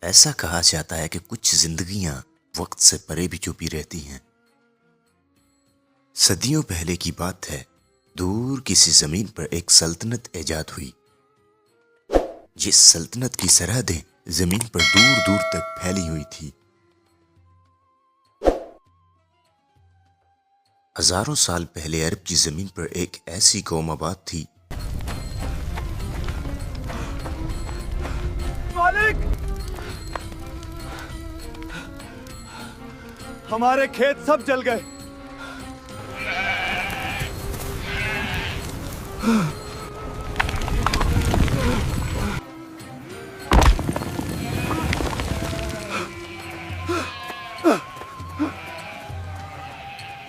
ایسا کہا جاتا ہے کہ کچھ زندگیاں وقت سے پرے بھی چھپی رہتی ہیں۔ صدیوں پہلے کی بات ہے، دور کسی زمین پر ایک سلطنت ایجاد ہوئی۔ جس سلطنت کی سرحدیں زمین پر دور دور تک پھیلی ہوئی تھی۔ ہزاروں سال پہلے عرب کی زمین پر ایک ایسی قوم آباد تھی۔ مالک، ہمارے کھیت سب جل گئے۔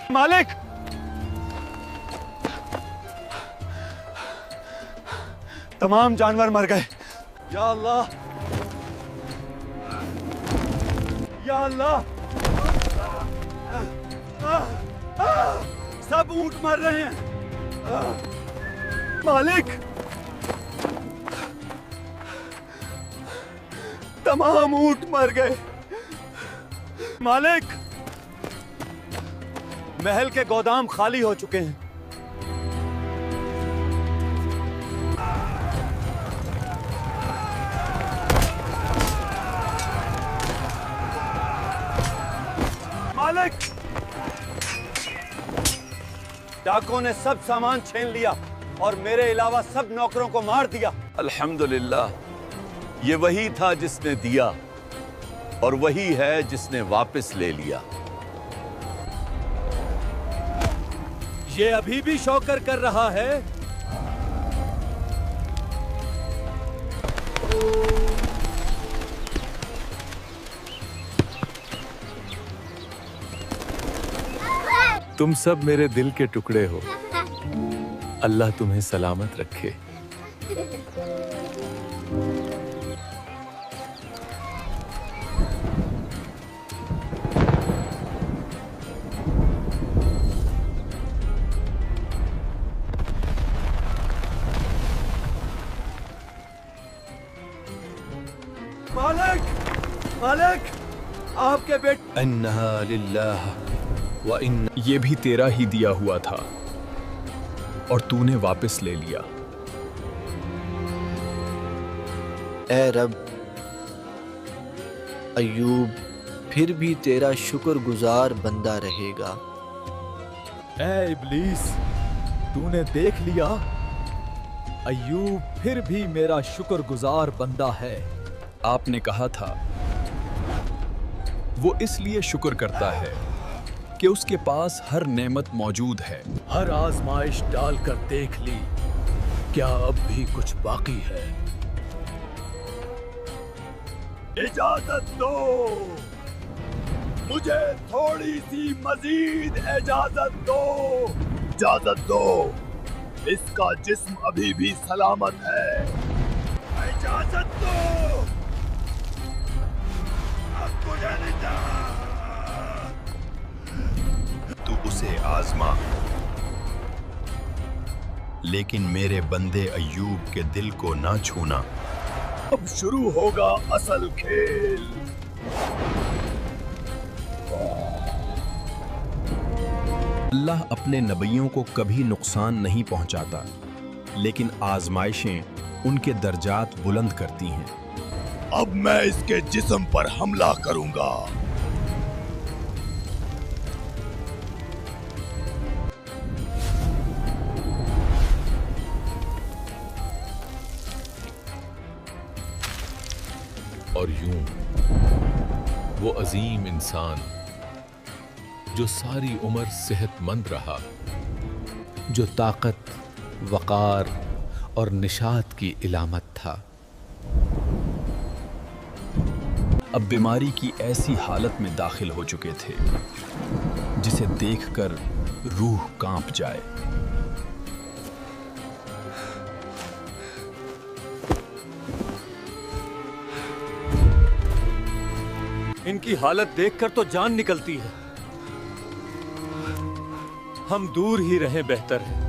مالک، تمام جانور مر گئے۔ یا اللہ، یا اللہ، سب اونٹ مر رہے ہیں۔ مالک، تمام اونٹ مر گئے۔ مالک، محل کے گودام خالی ہو چکے ہیں۔ مالک، ڈاکوں نے سب سامان چھین لیا اور میرے علاوہ سب نوکروں کو مار دیا۔ الحمدللہ، یہ وہی تھا جس نے دیا اور وہی ہے جس نے واپس لے لیا۔ یہ ابھی بھی شوکر کر رہا ہے۔ تم سب میرے دل کے ٹکڑے ہو، اللہ تمہیں سلامت رکھے۔ مالک، مالک، آپ کے بیٹے انہا للہ یہ بھی تیرا ہی دیا ہوا تھا اور تو نے واپس لے لیا۔ اے رب، ایوب پھر بھی تیرا شکر گزار بندہ رہے گا۔ اے ابلیس، تو نے دیکھ لیا، ایوب پھر بھی میرا شکر گزار بندہ ہے۔ آپ نے کہا تھا وہ اس لیے شکر کرتا ہے کہ اس کے پاس ہر نعمت موجود ہے۔ ہر آزمائش ڈال کر دیکھ لی، کیا اب بھی کچھ باقی ہے؟ اجازت دو، مجھے تھوڑی سی مزید اجازت دو۔ اجازت دو، اس کا جسم ابھی بھی سلامت ہے۔ اجازت دو، اب مجھے نہیں جانا۔ تو اسے آزما، لیکن میرے بندے ایوب کے دل کو نہ چھونا۔ اب شروع ہوگا اصل کھیل۔ اللہ اپنے نبیوں کو کبھی نقصان نہیں پہنچاتا، لیکن آزمائشیں ان کے درجات بلند کرتی ہیں۔ اب میں اس کے جسم پر حملہ کروں گا۔ اور یوں وہ عظیم انسان جو ساری عمر صحت مند رہا، جو طاقت، وقار اور نشاط کی علامت تھا، اب بیماری کی ایسی حالت میں داخل ہو چکے تھے جسے دیکھ کر روح کانپ جائے۔ ان کی حالت دیکھ کر تو جان نکلتی ہے۔ ہم دور ہی رہیں بہتر ہے۔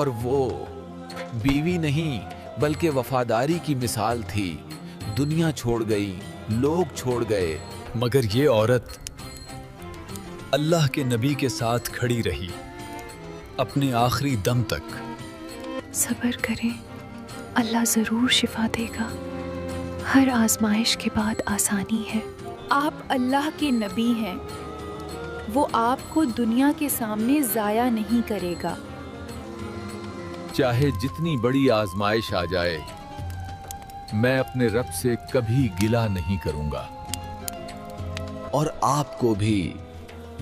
اور وہ بیوی نہیں بلکہ وفاداری کی مثال تھی. دنیا چھوڑ گئی, لوگ چھوڑ گئے, مگر یہ عورت اللہ کے نبی کے ساتھ کھڑی رہی اپنے آخری دم تک. صبر کریں, اللہ ضرور شفا دے گا. ہر آزمائش کے بعد آسانی ہے. آپ اللہ کے نبی ہیں, وہ آپ کو دنیا کے سامنے ضائع نہیں کرے گا. چاہے جتنی بڑی آزمائش آ جائے, میں اپنے رب سے کبھی گلہ نہیں کروں گا. اور آپ کو بھی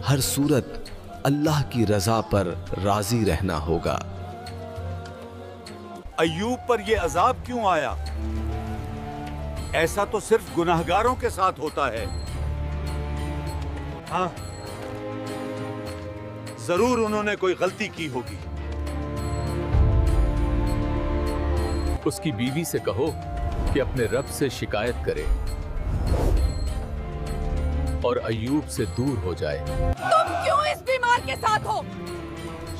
ہر صورت اللہ کی رضا پر راضی رہنا ہوگا. ایوب پر یہ عذاب کیوں آیا؟ ایسا تو صرف گناہگاروں کے ساتھ ہوتا ہے. ہاں, ضرور انہوں نے کوئی غلطی کی ہوگی. اس کی بیوی سے کہو کہ اپنے رب سے شکایت کرے اور ایوب سے دور ہو جائے. تم کیوں اس بیمار کے ساتھ ہو؟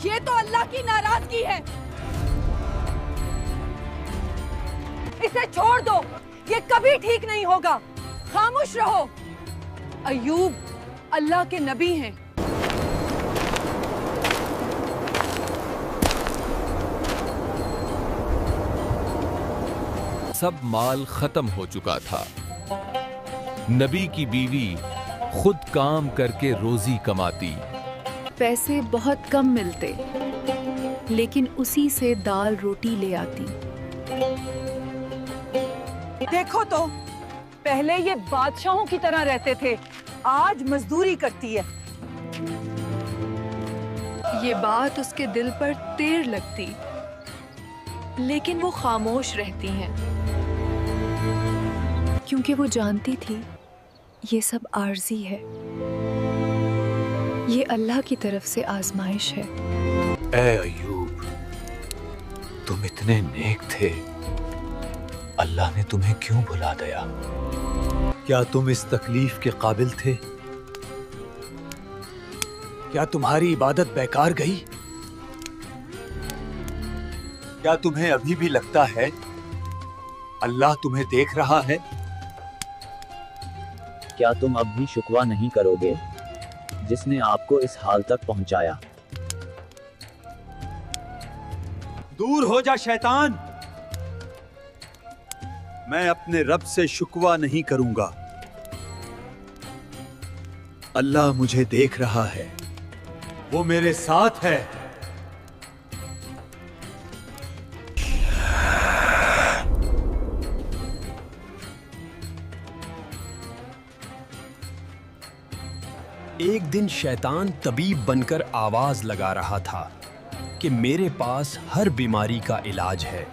یہ تو اللہ کی ناراضگی ہے. اسے چھوڑ دو, یہ کبھی ٹھیک نہیں ہوگا. خاموش رہو. ایوب اللہ کے نبی ہیں. سب مال ختم ہو چکا تھا. نبی کی بیوی خود کام کر کے روزی کماتی. پیسے بہت کم ملتے, لیکن اسی سے دال روٹی لے آتی. دیکھو تو, پہلے یہ بادشاہوں کی طرح رہتے تھے, آج مزدوری کرتی ہے. یہ بات اس کے دل پر تیر لگتی, لیکن وہ خاموش رہتی ہیں, کیونکہ وہ جانتی تھی یہ سب عارضی ہے. یہ اللہ کی طرف سے آزمائش ہے. اے ایوب, تم اتنے نیک تھے, اللہ نے تمہیں کیوں بھلا دیا؟ کیا تم اس تکلیف کے قابل تھے؟ کیا تمہاری عبادت بیکار گئی؟ کیا تمہیں ابھی بھی لگتا ہے اللہ تمہیں دیکھ رہا ہے؟ کیا تم اب بھی شکوہ نہیں کرو گے جس نے آپ کو اس حال تک پہنچایا؟ دور ہو جا شیطان. میں اپنے رب سے شکوہ نہیں کروں گا. اللہ مجھے دیکھ رہا ہے, وہ میرے ساتھ ہے. ایک دن شیطان طبیب بن کر آواز لگا رہا تھا کہ میرے پاس ہر بیماری کا علاج ہے.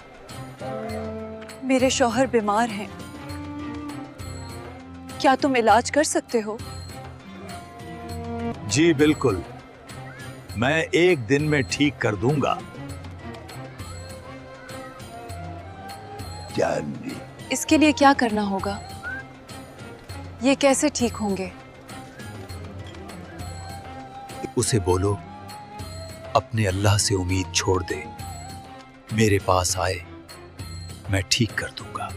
میرے شوہر بیمار ہیں, کیا تم علاج کر سکتے ہو؟ جی بالکل, میں ایک دن میں ٹھیک کر دوں گا. اس کے لیے کیا کرنا ہوگا؟ یہ کیسے ٹھیک ہوں گے؟ اسے بولو اپنے اللہ سے امید چھوڑ دے, میرے پاس آئے, میں ٹھیک کر دوں گا.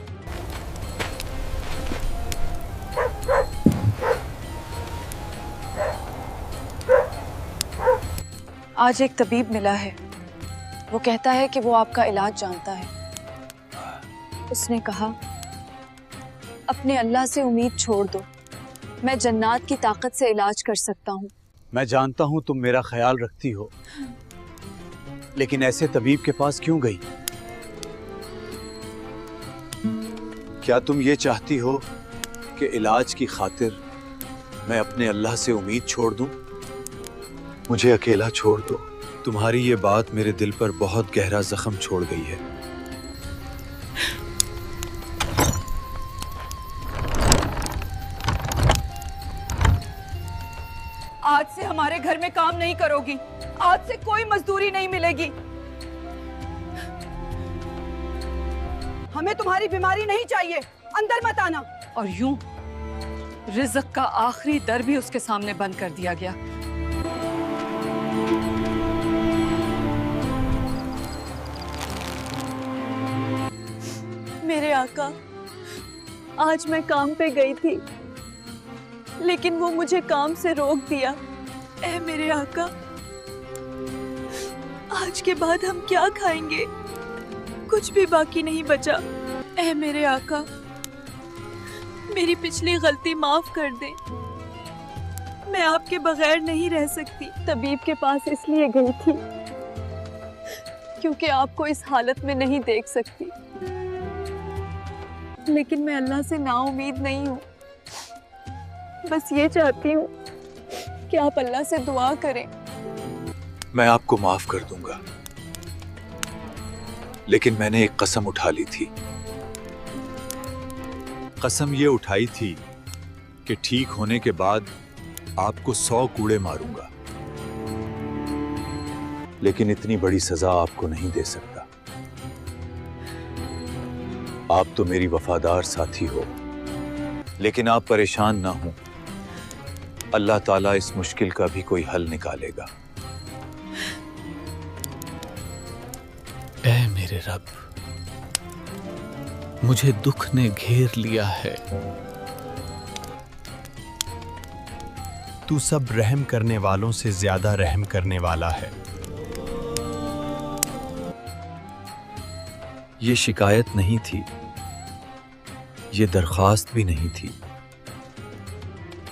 آج ایک طبیب ملا ہے, وہ کہتا ہے کہ وہ آپ کا علاج جانتا ہے. اس نے کہا اپنے اللہ سے امید چھوڑ دو, میں جنات کی طاقت سے علاج کر سکتا ہوں. میں جانتا ہوں تم میرا خیال رکھتی ہو, لیکن ایسے طبیب کے پاس کیوں گئی؟ کیا تم یہ چاہتی ہو کہ علاج کی خاطر میں اپنے اللہ سے امید چھوڑ دوں؟ مجھے اکیلا چھوڑ دو. تمہاری یہ بات میرے دل پر بہت گہرا زخم چھوڑ گئی ہے. آج سے ہمارے گھر میں کام نہیں کرو گی, آج سے کوئی مزدوری نہیں ملے گی. ہمیں تمہاری بیماری نہیں چاہیے, اندر مت آنا. اور یوں رزق کا آخری در بھی اس کے سامنے بند کر دیا گیا. میرے آقا، آج میں کام پہ گئی تھی لیکن وہ مجھے کام سے روک دیا۔ اے میرے آقا، آج کے بعد ہم کیا کھائیں گے؟ کچھ بھی باقی نہیں بچا۔ اے میرے آقا، میری پچھلی غلطی معاف کر دیں، میں آپ کے بغیر نہیں رہ سکتی۔ طبیب کے پاس اس لیے گئی تھی کیونکہ آپ کو اس حالت میں نہیں دیکھ سکتی، لیکن میں اللہ سے نا امید نہیں ہوں۔ بس یہ چاہتی ہوں کہ آپ اللہ سے دعا کریں۔ میں آپ کو معاف کر دوں گا، لیکن میں نے ایک قسم اٹھا لی تھی۔ قسم یہ اٹھائی تھی کہ ٹھیک ہونے کے بعد آپ کو 100 کوڑے ماروں گا، لیکن اتنی بڑی سزا آپ کو نہیں دے سکتا۔ آپ تو میری وفادار ساتھی ہو، لیکن آپ پریشان نہ ہوں، اللہ تعالیٰ اس مشکل کا بھی کوئی حل نکالے گا۔ اے میرے رب، مجھے دکھ نے گھیر لیا ہے۔ تو سب رحم کرنے والوں سے زیادہ رحم کرنے والا ہے۔ یہ شکایت نہیں تھی، یہ درخواست بھی نہیں تھی،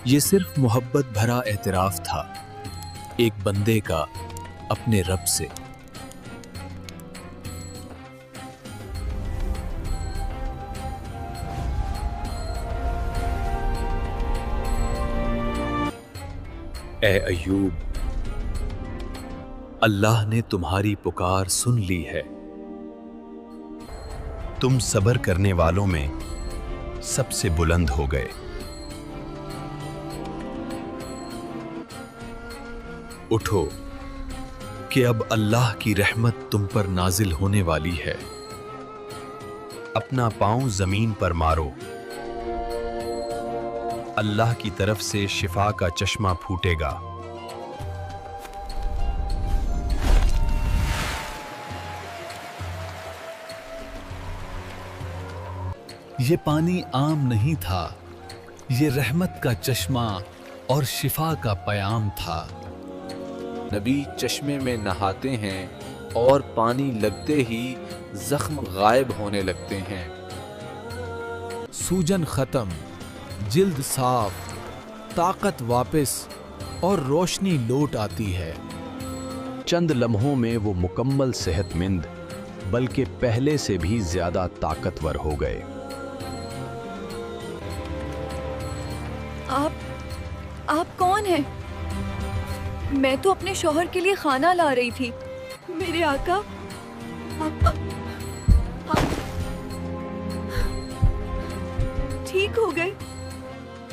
یہ صرف محبت بھرا اعتراف تھا ایک بندے کا اپنے رب سے۔ اے ایوب، اللہ نے تمہاری پکار سن لی ہے۔ تم صبر کرنے والوں میں سب سے بلند ہو گئے۔ اٹھو کہ اب اللہ کی رحمت تم پر نازل ہونے والی ہے۔ اپنا پاؤں زمین پر مارو، اللہ کی طرف سے شفا کا چشمہ پھوٹے گا۔ یہ پانی عام نہیں تھا، یہ رحمت کا چشمہ اور شفا کا پیام تھا۔ نبی چشمے میں نہاتے ہیں اور پانی لگتے ہی زخم غائب ہونے لگتے ہیں۔ سوجن ختم، جلد صاف، طاقت واپس اور روشنی لوٹ آتی ہے۔ چند لمحوں میں وہ مکمل صحت مند بلکہ پہلے سے بھی زیادہ طاقتور ہو گئے۔ آپ کون ہیں؟ میں تو اپنے شوہر کے لیے کھانا لا رہی تھی۔ میرے آقا، ٹھیک ہو گئے؟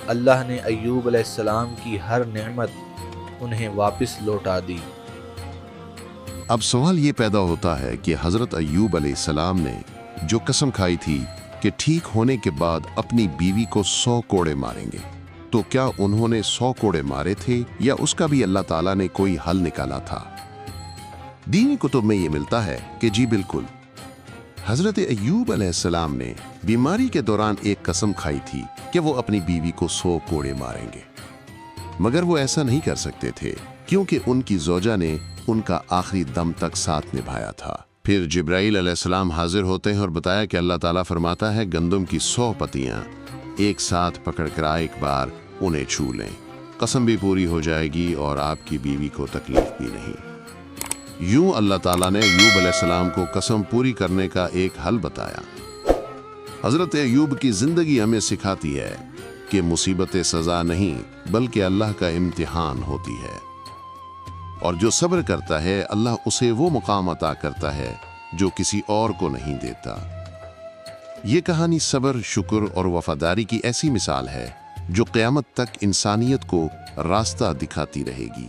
اللہ نے ایوب علیہ السلام کی ہر نعمت انہیں واپس لوٹا دی۔ اب سوال یہ پیدا ہوتا ہے کہ حضرت ایوب علیہ السلام نے جو قسم کھائی تھی کہ ٹھیک ہونے کے بعد اپنی بیوی کو 100 کوڑے ماریں گے، تو کیا انہوں نے 100 کوڑے مارے تھے یا اس کا بھی اللہ تعالیٰ نے کوئی حل نکالا تھا؟ دینی کتب میں یہ ملتا ہے کہ جی بالکل، حضرت ایوب علیہ السلام نے بیماری کے دوران ایک قسم کھائی تھی کہ وہ اپنی بیوی کو 100 کوڑے ماریں گے، مگر وہ ایسا نہیں کر سکتے تھے کیونکہ ان کی زوجہ نے ان کا آخری دم تک ساتھ نبھایا تھا۔ پھر جبرائیل علیہ السلام حاضر ہوتے ہیں اور بتایا کہ اللہ تعالیٰ فرماتا ہے گندم کی 100 پتیاں ایک ساتھ پکڑ کر ایک بار انہیں چھو لیں، قسم بھی پوری ہو جائے گی اور آپ کی بیوی کو تکلیف بھی نہیں۔ یوں اللہ تعالیٰ نے ایوب علیہ السلام کو قسم پوری کرنے کا ایک حل بتایا۔ حضرت ایوب کی زندگی ہمیں سکھاتی ہے کہ مصیبتیں سزا نہیں بلکہ اللہ کا امتحان ہوتی ہے، اور جو صبر کرتا ہے اللہ اسے وہ مقام عطا کرتا ہے جو کسی اور کو نہیں دیتا۔ یہ کہانی صبر، شکر اور وفاداری کی ایسی مثال ہے جو قیامت تک انسانیت کو راستہ دکھاتی رہے گی۔